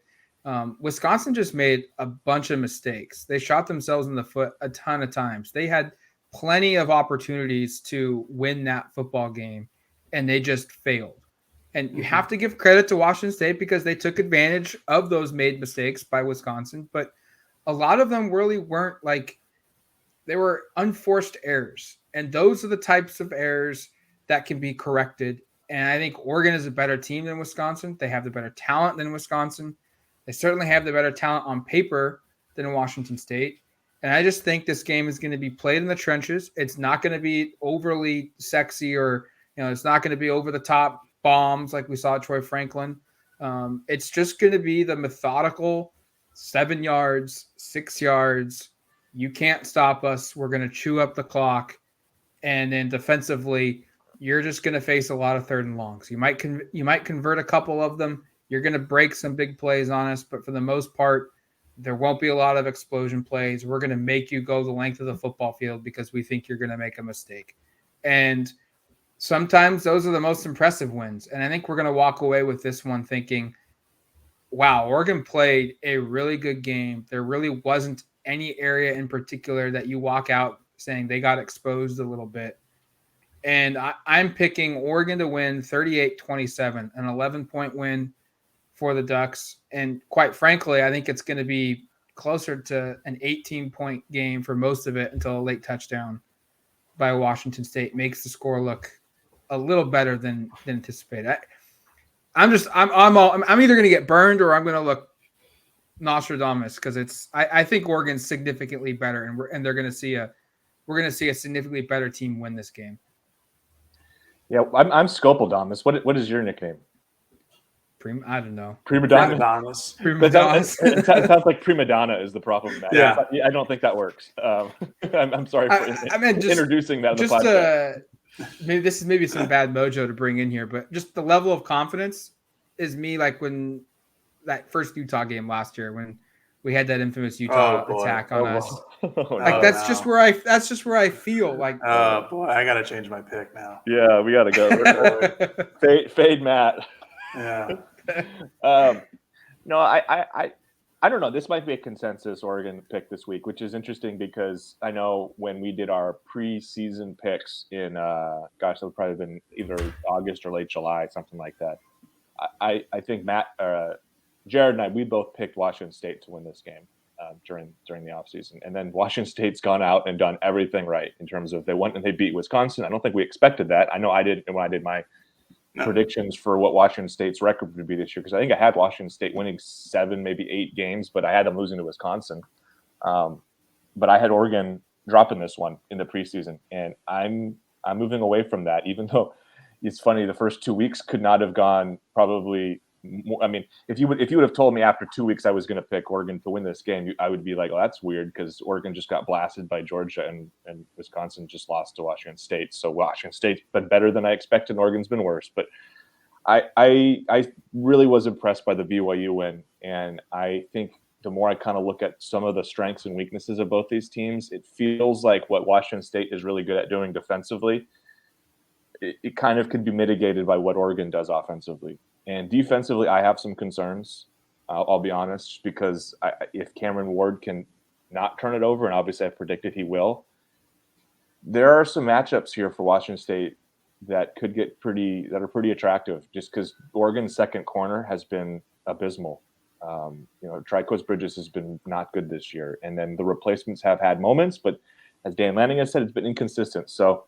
Wisconsin just made a bunch of mistakes. They shot themselves in the foot a ton of times. They had plenty of opportunities to win that football game, and they just failed. And you have to give credit to Washington State, because they took advantage of those made mistakes by Wisconsin. But a lot of them really weren't like they were unforced errors. And those are the types of errors that can be corrected. And I think Oregon is a better team than Wisconsin. They have the better talent than Wisconsin. They certainly have the better talent on paper than Washington State. And I just think this game is going to be played in the trenches. It's not going to be overly sexy or, it's not going to be over the top bombs like we saw at Troy Franklin. It's just going to be the methodical 7 yards, 6 yards. You can't stop us. We're going to chew up the clock. And then defensively, you're just going to face a lot of 3rd and longs. You might convert a couple of them. You're going to break some big plays on us, but for the most part, there won't be a lot of explosion plays. We're going to make you go the length of the football field because we think you're going to make a mistake. And sometimes those are the most impressive wins. And I think we're going to walk away with this one thinking, wow, Oregon played a really good game. There really wasn't any area in particular that you walk out saying they got exposed a little bit. And I'm picking Oregon to win 38-27, an 11-point win for the Ducks. And quite frankly, I think it's going to be closer to an 18-point game for most of it until a late touchdown by Washington State makes the score look a little better than anticipated. I'm either going to get burned or I'm going to look Nostradamus because I think Oregon's significantly better and we're going to see a significantly better team win this game. Yeah, I'm Skopil-damus. What is your nickname? I don't know. Prima Donna. It sounds like prima donna is the problem. Matt. Yeah, I don't think that works. I'm sorry for introducing that. Just maybe this is maybe some bad mojo to bring in here, but just the level of confidence is me like when that first Utah game last year when we had that infamous Utah attack on us. That's just where I feel like. Oh boy, I gotta change my pick now. Yeah, we gotta go. Fade Matt. Yeah. No, I don't know. This might be a consensus Oregon pick this week, which is interesting because I know when we did our preseason picks in, that would probably have been either August or late July, something like that. I think Jared and I, we both picked Washington State to win this game during the offseason. And then Washington State's gone out and done everything right in terms of they went and they beat Wisconsin. I don't think we expected that. I know I did when I did my predictions for what Washington State's record would be this year because I think I had Washington State winning 7, maybe 8 games, but I had them losing to Wisconsin. But I had Oregon dropping this one in the preseason, and I'm moving away from that. Even though it's funny, the first 2 weeks could not have gone probably. I mean, if you would have told me after 2 weeks I was going to pick Oregon to win this game, I would be like, "Oh, that's weird," because Oregon just got blasted by Georgia and Wisconsin just lost to Washington State. So Washington State's been better than I expected. Oregon's been worse, but I really was impressed by the BYU win, and I think the more I kind of look at some of the strengths and weaknesses of both these teams, it feels like what Washington State is really good at doing defensively, it kind of can be mitigated by what Oregon does offensively. And defensively, I have some concerns. I'll be honest, because if Cameron Ward can not turn it over, and obviously I predicted he will, there are some matchups here for Washington State that could get pretty attractive. Just because Oregon's second corner has been abysmal. Trico's Bridges has been not good this year, and then the replacements have had moments, but as Dan Lanning has said, it's been inconsistent. So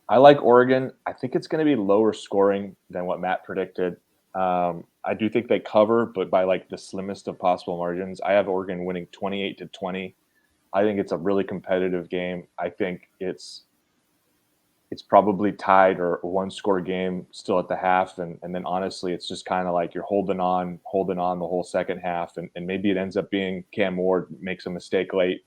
I like Oregon. I think it's going to be lower scoring than what Matt predicted. I do think they cover, but by like the slimmest of possible margins. I have Oregon winning 28-20. I think it's a really competitive game. I think it's probably tied or one-score game still at the half, and then honestly, it's just kind of like you're holding on the whole second half, and maybe it ends up being Cam Ward makes a mistake late.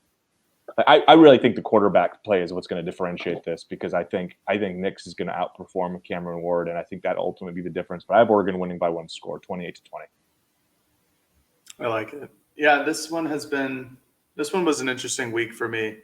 I really think the quarterback play is what's going to differentiate this because I think Nix is going to outperform Cameron Ward, and I think that ultimately be the difference. But I have Oregon winning by one score, 28-20. I like it. Yeah, this one was an interesting week for me.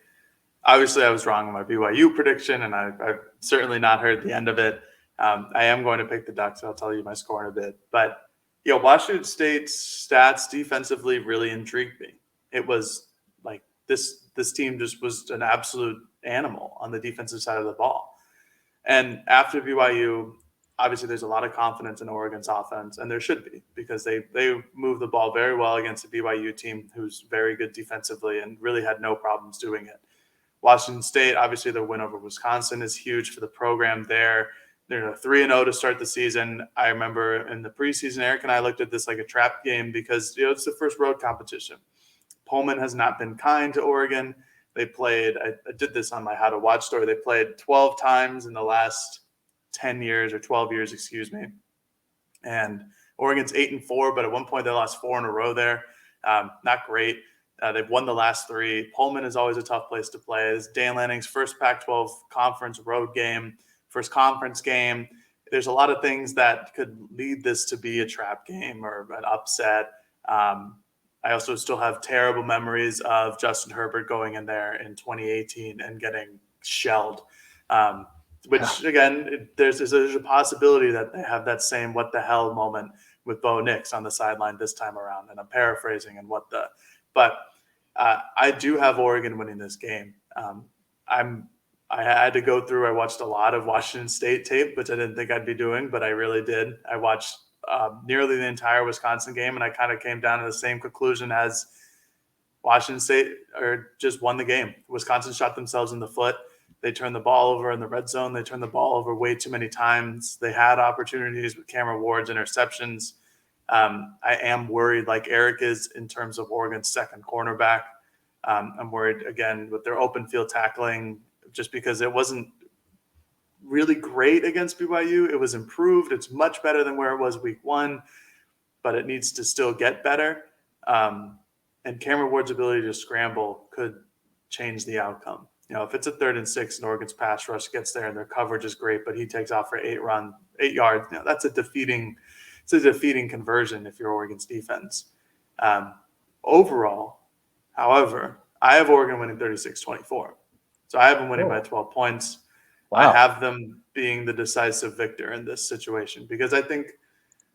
Obviously, I was wrong on my BYU prediction, and I've certainly not heard the end of it. I am going to pick the Ducks. I'll tell you my score in a bit. But Washington State's stats defensively really intrigued me. It was like this team just was an absolute animal on the defensive side of the ball. And after BYU, obviously there's a lot of confidence in Oregon's offense, and there should be, because they move the ball very well against a BYU team who's very good defensively and really had no problems doing it. Washington State, obviously their win over Wisconsin is huge for the program there. They're 3-0 to start the season. I remember in the preseason, Eric and I looked at this like a trap game because it's the first road competition. Pullman has not been kind to Oregon. They played, I did this on my How to Watch story, they played 12 times in the last 10 years or 12 years, excuse me. And Oregon's 8-4, but at one point they lost 4 in a row there. Not great. They've won the last 3. Pullman is always a tough place to play. It's Dan Lanning's first Pac-12 conference road game, first conference game. There's a lot of things that could lead this to be a trap game or an upset. I also still have terrible memories of Justin Herbert going in there in 2018 and getting shelled. Which, again, there's a possibility that they have that same what the hell moment with Bo Nix on the sideline this time around. And I'm paraphrasing and but I do have Oregon winning this game. I had to go through, I watched a lot of Washington State tape, which I didn't think I'd be doing, but I really did. I watched nearly the entire Wisconsin game, and I kind of came down to the same conclusion as Washington State just won the game. Wisconsin shot themselves in the foot. They turned the ball over in the red zone. They turned the ball over way too many times. They had opportunities with Cameron Ward's interceptions. I am worried, like Erik is, in terms of Oregon's second cornerback. I'm worried, again, with their open field tackling, just because it wasn't really great against BYU. It was improved. It's much better than where it was week 1, but it needs to still get better. And Cameron Ward's ability to scramble could change the outcome. If it's a 3rd and 6 and Oregon's pass rush gets there and their coverage is great, but he takes off for 8 yards, that's a defeating conversion if you're Oregon's defense. Overall, however, I have Oregon winning 36-24. So I have them winning by 12 points. Wow. I have them being the decisive victor in this situation because I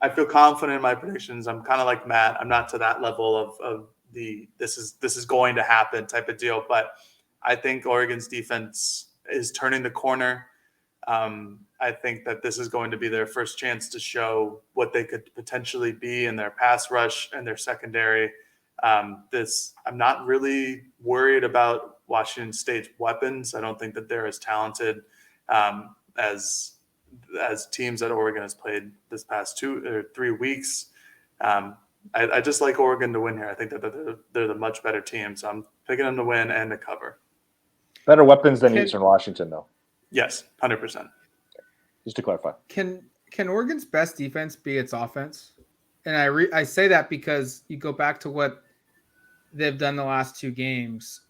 feel confident in my predictions. I'm kind of like Matt. I'm not to that level of the this is going to happen type of deal, but I think Oregon's defense is turning the corner. I think that this is going to be their first chance to show what they could potentially be in their pass rush and their secondary. I'm not really worried about Washington State's weapons. I don't think that they're as talented as teams that Oregon has played this past 2 or 3 weeks. I just like Oregon to win here. I think that they're the much better team. So I'm picking them to win and to cover. Better weapons than Eastern Washington, though. Yes, 100%. Just to clarify. Can Oregon's best defense be its offense? And I say that because you go back to what they've done the last 2 games.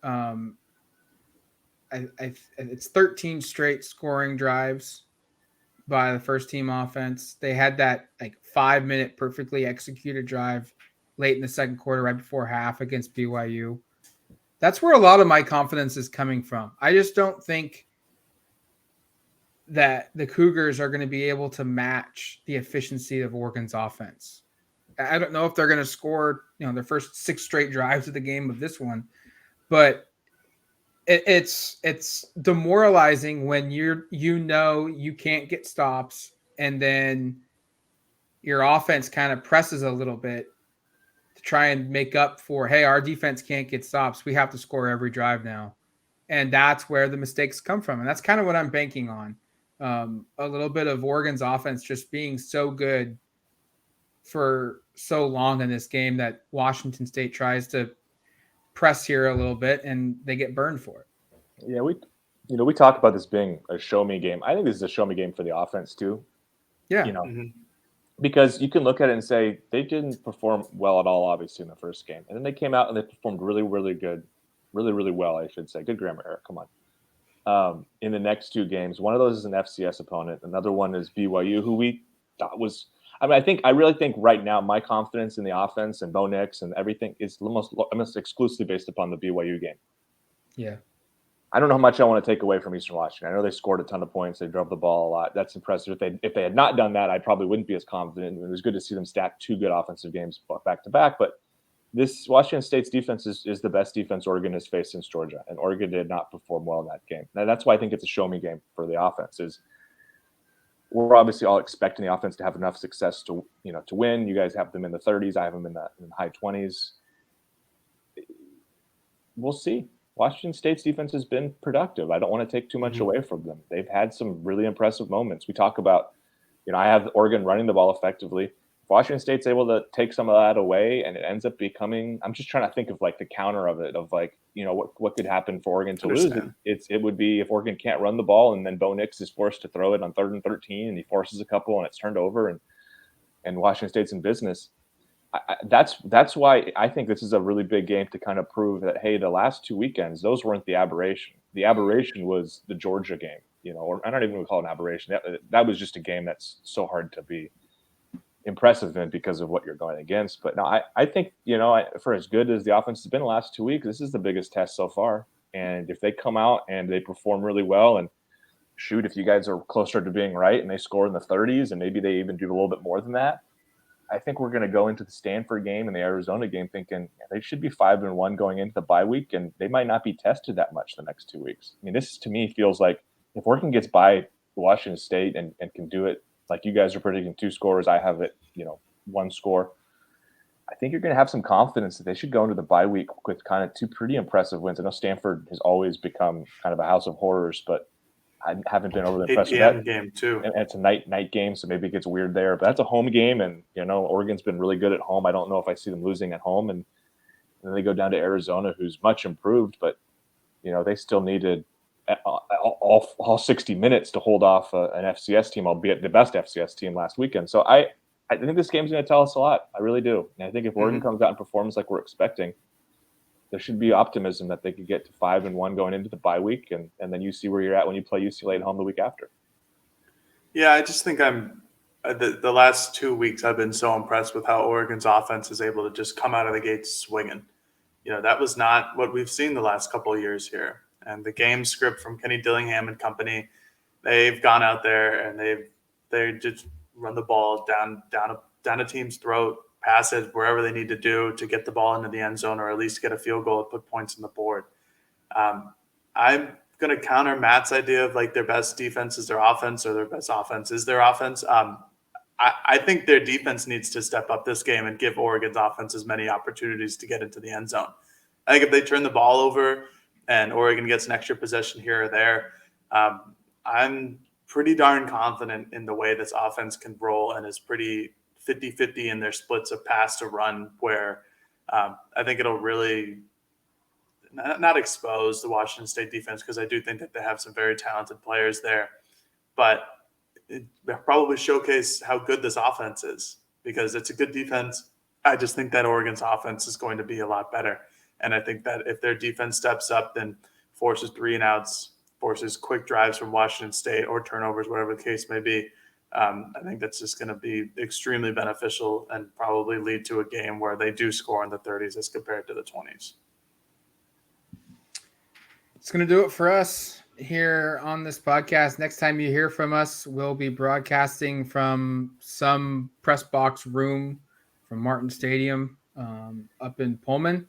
It's 13 straight scoring drives by the first team offense. They had that 5-minute perfectly executed drive late in the second quarter, right before half against BYU. That's where a lot of my confidence is coming from. I just don't think that the Cougars are going to be able to match the efficiency of Oregon's offense. I don't know if they're going to score, their first 6 straight drives of the game of this one, but it's demoralizing when you can't get stops, and then your offense kind of presses a little bit to try and make up for, hey, our defense can't get stops. We have to score every drive now. And that's where the mistakes come from. And that's kind of what I'm banking on. A little bit of Oregon's offense just being so good for so long in this game that Washington State tries to press here a little bit and they get burned for it. Yeah, we talk about this being a show me game. I think this is a show me game for the offense too. Yeah. Because you can look at it and say they didn't perform well at all, obviously, in the first game. And then they came out and they performed really, really good, really, really well, I should say. Good grammar, Erik. Come on. In the next 2 games, one of those is an FCS opponent. Another one is BYU, who we thought was – I really think right now my confidence in the offense and Bo Nix and everything is almost exclusively based upon the BYU game. Yeah. I don't know how much I want to take away from Eastern Washington. I know they scored a ton of points. They drove the ball a lot. That's impressive. If they had not done that, I probably wouldn't be as confident. It was good to see them stack 2 good offensive games back to back. But this Washington State's defense is the best defense Oregon has faced since Georgia, and Oregon did not perform well in that game. Now, that's why I think it's a show me game for the offense. we're obviously all expecting the offense to have enough success to win. You guys have them in the 30s. I have them in the high 20s. We'll see. Washington State's defense has been productive. I don't want to take too much away from them. They've had some really impressive moments. We talk about, I have Oregon running the ball effectively. If Washington State's able to take some of that away and it ends up becoming, I'm just trying to think of like the counter of it, of like, what could happen for Oregon to lose. It would be if Oregon can't run the ball and then Bo Nix is forced to throw it on 3rd and 13 and he forces a couple and it's turned over and Washington State's in business. That's why I think this is a really big game to kind of prove that, hey, the last 2 weekends, those weren't the aberration. The aberration was the Georgia game, or I don't even want to call it an aberration. That was just a game that's so hard to be impressive in because of what you're going against. But no, I think, for as good as the offense has been the last 2 weeks, this is the biggest test so far. And if they come out and they perform really well and shoot, if you guys are closer to being right and they score in the 30s and maybe they even do a little bit more than that, I think we're going to go into the Stanford game and the Arizona game thinking they should be 5-1 going into the bye week, and they might not be tested that much the next 2 weeks. I mean, this to me feels like if Oregon gets by Washington State and can do it like you guys are predicting 2 scores, I have it, 1 score. I think you're going to have some confidence that they should go into the bye week with kind of 2 pretty impressive wins. I know Stanford has always become kind of a house of horrors, but I haven't been overly impressed with that game too. And it's a night game, so maybe it gets weird there. But that's a home game, and Oregon's been really good at home. I don't know if I see them losing at home, and then they go down to Arizona, who's much improved, but they still needed all 60 minutes to hold off an FCS team, albeit the best FCS team last weekend. So I think this game's going to tell us a lot. I really do. And I think if Oregon comes out and performs like we're expecting, there should be optimism that they could get to 5-1 going into the bye week, and then you see where you're at when you play UCLA at home the week after. Yeah, I just think the last 2 weeks I've been so impressed with how Oregon's offense is able to just come out of the gates swinging. That was not what we've seen the last couple of years here. And the game script from Kenny Dillingham and company, they've gone out there and they just run the ball down a team's throat, pass it wherever they need to do to get the ball into the end zone or at least get a field goal and put points on the board. I'm going to counter Matt's idea of like their best defense is their offense or their best offense is their offense. I think their defense needs to step up this game and give Oregon's offense as many opportunities to get into the end zone. I think if they turn the ball over and Oregon gets an extra possession here or there, I'm pretty darn confident in the way this offense can roll and is pretty 50-50 in their splits of pass to run, where I think it'll really not expose the Washington State defense, because I do think that they have some very talented players there, but they'll probably showcase how good this offense is, because it's a good defense. I just think that Oregon's offense is going to be a lot better. And I think that if their defense steps up, then forces 3-and-outs, forces quick drives from Washington State or turnovers, whatever the case may be, I think that's just going to be extremely beneficial and probably lead to a game where they do score in the 30s as compared to the 20s. It's going to do it for us here on this podcast. Next time you hear from us, we'll be broadcasting from some press box room from Martin Stadium up in Pullman.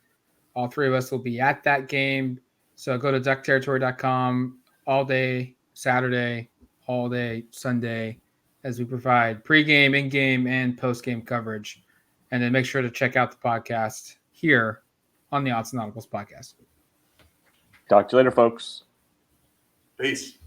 All 3 of us will be at that game. So go to duckterritory.com all day Saturday, all day Sunday, as we provide pregame, in-game, and post-game coverage. And then make sure to check out the podcast here on the Odds and Audibles podcast. Talk to you later, folks. Peace.